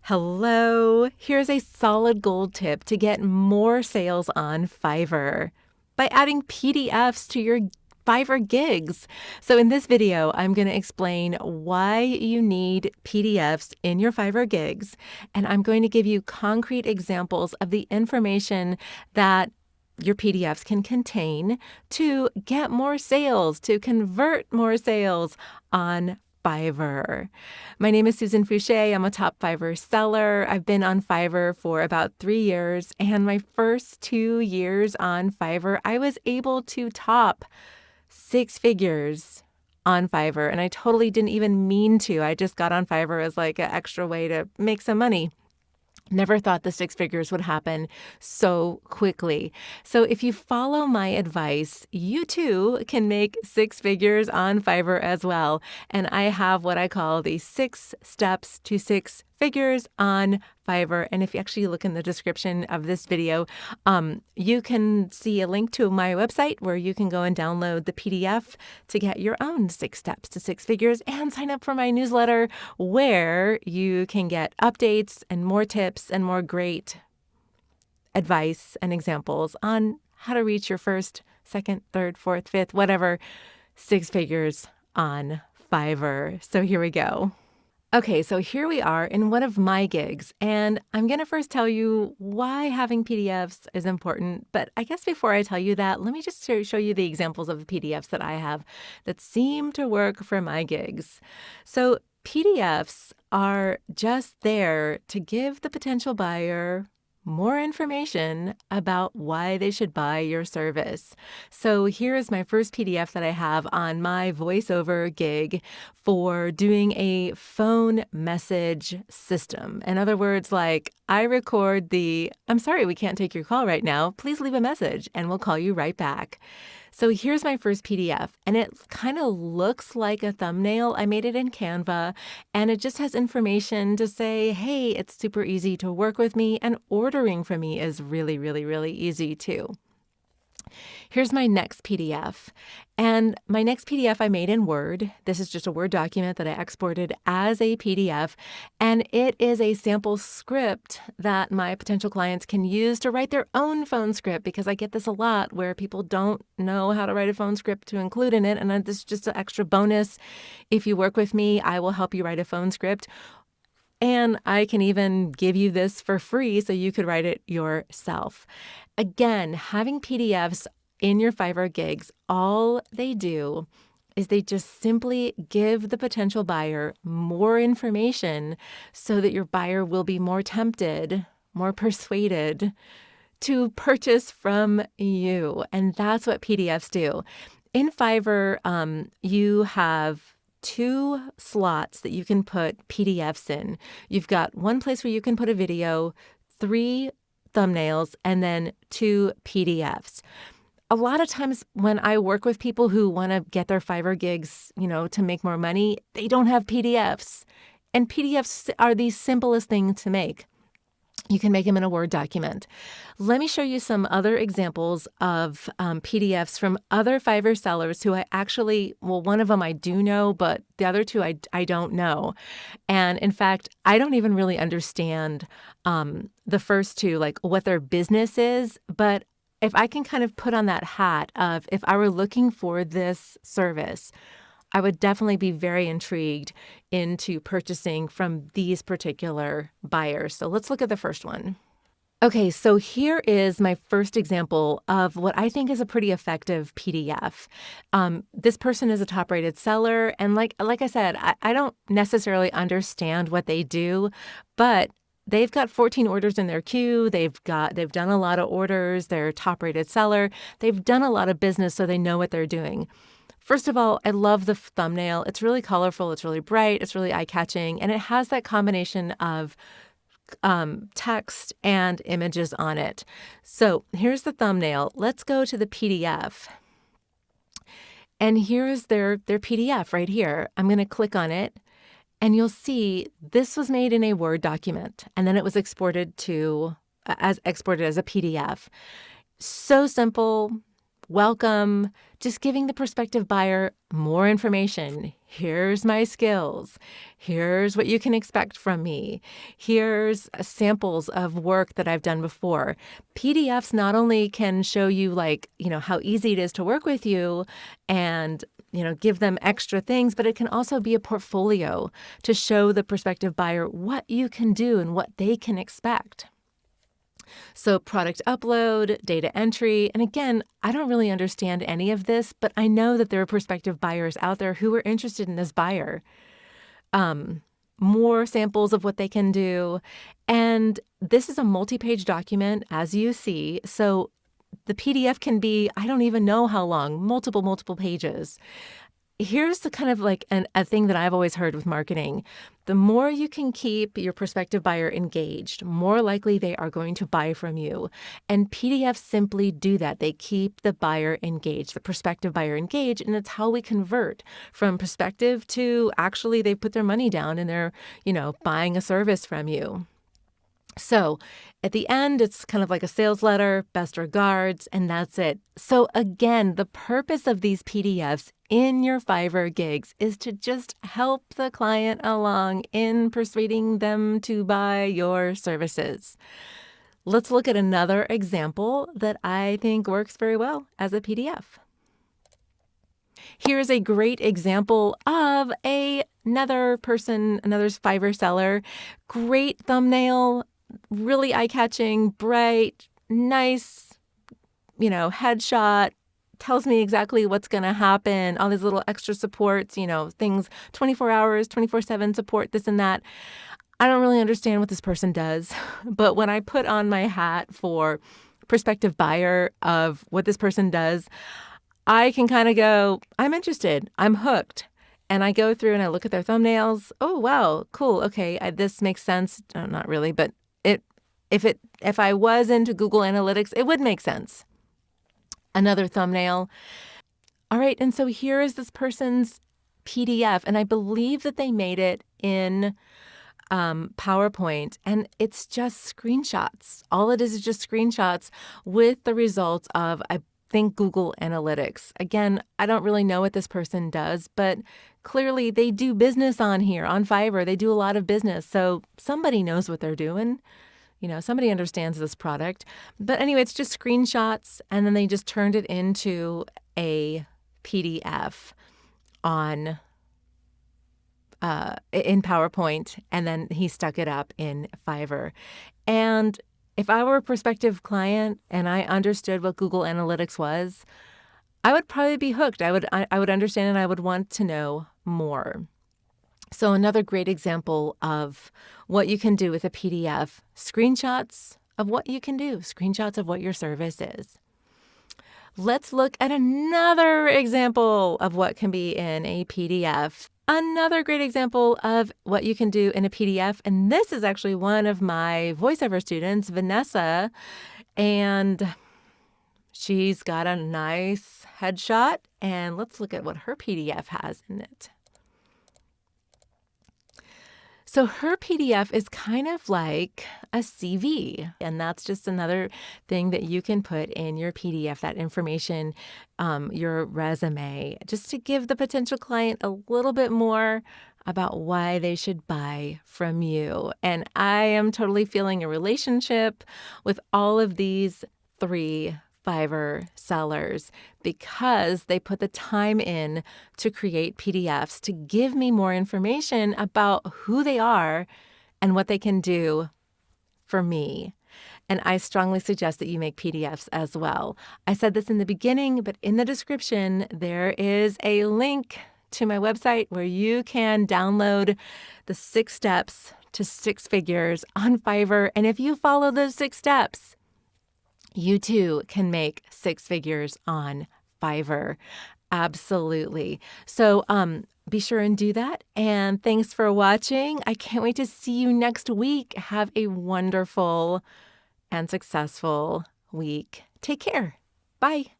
Hello! Here's a solid gold tip to get more sales on Fiverr by adding PDFs to your Fiverr gigs. So in this video, I'm going to explain why you need PDFs in your Fiverr gigs, and I'm going to give you concrete examples of the information that your PDFs can contain to get more sales, to convert more sales on Fiverr. My name is Susan Fouche. I'm a top Fiverr seller. I've been on Fiverr for about 3 years, and my first 2 years on Fiverr, I was able to top 6 figures on Fiverr, and I totally didn't even mean to. I just got on Fiverr as like an extra way to make some money. Never thought the 6 figures would happen so quickly. So if you follow my advice, you too can make 6 figures on Fiverr as well. And I have what I call the 6 steps to 6 figures on Fiverr. And if you actually look in the description of this video, you can see a link to my website where you can go and download the PDF to get your own 6 steps to 6 figures and sign up for my newsletter where you can get updates and more tips and more great advice and examples on how to reach your first, second, third, fourth, fifth, whatever, 6 figures on Fiverr. So here we go. Okay, so here we are in one of my gigs, and I'm going to first tell you why having PDFs is important. But I guess before I tell you that, let me just show you the examples of the PDFs that I have that seem to work for my gigs. So PDFs are just there to give the potential buyer more information about why they should buy your service. So here is my first PDF that I have on my voiceover gig for doing a phone message system. In other words, like I record I'm sorry, we can't take your call right now. Please leave a message and we'll call you right back. So here's my first PDF, and it kind of looks like a thumbnail. I made it in Canva, and it just has information to say, hey, it's super easy to work with me, and ordering from me is really, really, really easy too. Here's my next PDF, and my next PDF I made in Word. This is just a Word document that I exported as a PDF, and it is a sample script that my potential clients can use to write their own phone script, because I get this a lot where people don't know how to write a phone script to include in it, and this is just an extra bonus. If you work with me, I will help you write a phone script. And I can even give you this for free so you could write it yourself. Again, having PDFs in your Fiverr gigs, all they do is they just simply give the potential buyer more information so that your buyer will be more tempted, more persuaded to purchase from you. And that's what PDFs do. In Fiverr, you have 2 slots that you can put PDFs in. You've got one place where you can put a video, 3 thumbnails, and then 2 PDFs. A lot of times when I work with people who want to get their Fiverr gigs, to make more money, they don't have PDFs. And PDFs are the simplest thing to make. You can make them in a Word document. Let me show you some other examples of PDFs from other Fiverr sellers who one of them I do know, but the other 2 I don't know. And in fact, I don't even really understand the first 2, like what their business is. But if I can kind of put on that hat of if I were looking for this service, I would definitely be very intrigued into purchasing from these particular buyers. So let's look at the first one. Okay, so here is my first example of what I think is a pretty effective PDF. This person is a top-rated seller, and like I said, I don't necessarily understand what they do, but they've got 14 orders in their queue. They've done a lot of orders. They're a top-rated seller. They've done a lot of business, so they know what they're doing. First of all, I love the thumbnail. It's really colorful. It's really bright. It's really eye-catching. And it has that combination of text and images on it. So here's the thumbnail. Let's go to the PDF. And here is their PDF right here. I'm going to click on it. And you'll see this was made in a Word document. And then it was exported as a PDF. So simple. welcome, just giving the prospective buyer more information. Here's my skills. Here's what you can expect from me. Here's samples of work that I've done before. PDFs not only can show you how easy it is to work with you and give them extra things, but it can also be a portfolio to show the prospective buyer what you can do and what they can expect. So product upload, data entry, and again, I don't really understand any of this, but I know that there are prospective buyers out there who are interested in this buyer. More samples of what they can do. And this is a multi-page document, as you see. So the PDF can be, I don't even know how long, multiple pages. Here's the kind of a thing that I've always heard with marketing. The more you can keep your prospective buyer engaged, more likely they are going to buy from you. And PDFs simply do that. They keep the buyer engaged, the prospective buyer engaged, and it's how we convert from prospective to actually they put their money down and they're, buying a service from you. So at the end, it's kind of like a sales letter, best regards, and that's it. So again, the purpose of these PDFs in your Fiverr gigs is to just help the client along in persuading them to buy your services. Let's look at another example that I think works very well as a PDF. Here's a great example of another Fiverr seller. Great thumbnail. Really eye-catching, bright, nice, headshot, tells me exactly what's going to happen, all these little extra supports, things, 24 hours, 24/7 support, this and that. I don't really understand what this person does, but when I put on my hat for prospective buyer of what this person does, I can kind of go, I'm interested, I'm hooked. And I go through and I look at their thumbnails. Oh, wow, cool. Okay, this makes sense. Not really, but if I was into Google Analytics, it would make sense. Another thumbnail. All right, and so here is this person's PDF, and I believe that they made it in PowerPoint, and it's just screenshots. All it is just screenshots with the results of, I think, Google Analytics. Again, I don't really know what this person does, but clearly they do business on here, on Fiverr. They do a lot of business, so somebody knows what they're doing. Somebody understands this product. But anyway, it's just screenshots, and then they just turned it into a PDF in PowerPoint, and then he stuck it up in Fiverr. And if I were a prospective client and I understood what Google Analytics was, I would probably be hooked. I would understand, and I would want to know more. So another great example of what you can do with a PDF, screenshots of what you can do, screenshots of what your service is. Let's look at another example of what can be in a PDF. Another great example of what you can do in a PDF, and this is actually one of my voiceover students, Vanessa, and she's got a nice headshot, and let's look at what her PDF has in it. So her PDF is kind of like a CV, and that's just another thing that you can put in your PDF, that information, your resume, just to give the potential client a little bit more about why they should buy from you. And I am totally feeling a relationship with all of these 3 Fiverr sellers because they put the time in to create PDFs to give me more information about who they are and what they can do for me. And I strongly suggest that you make PDFs as well. I said this in the beginning, but in the description, there is a link to my website where you can download the 6 steps to 6 figures on Fiverr. And if you follow those 6 steps, you too can make 6 figures on Fiverr. Absolutely. So be sure and do that. And thanks for watching. I can't wait to see you next week. Have a wonderful and successful week. Take care. Bye.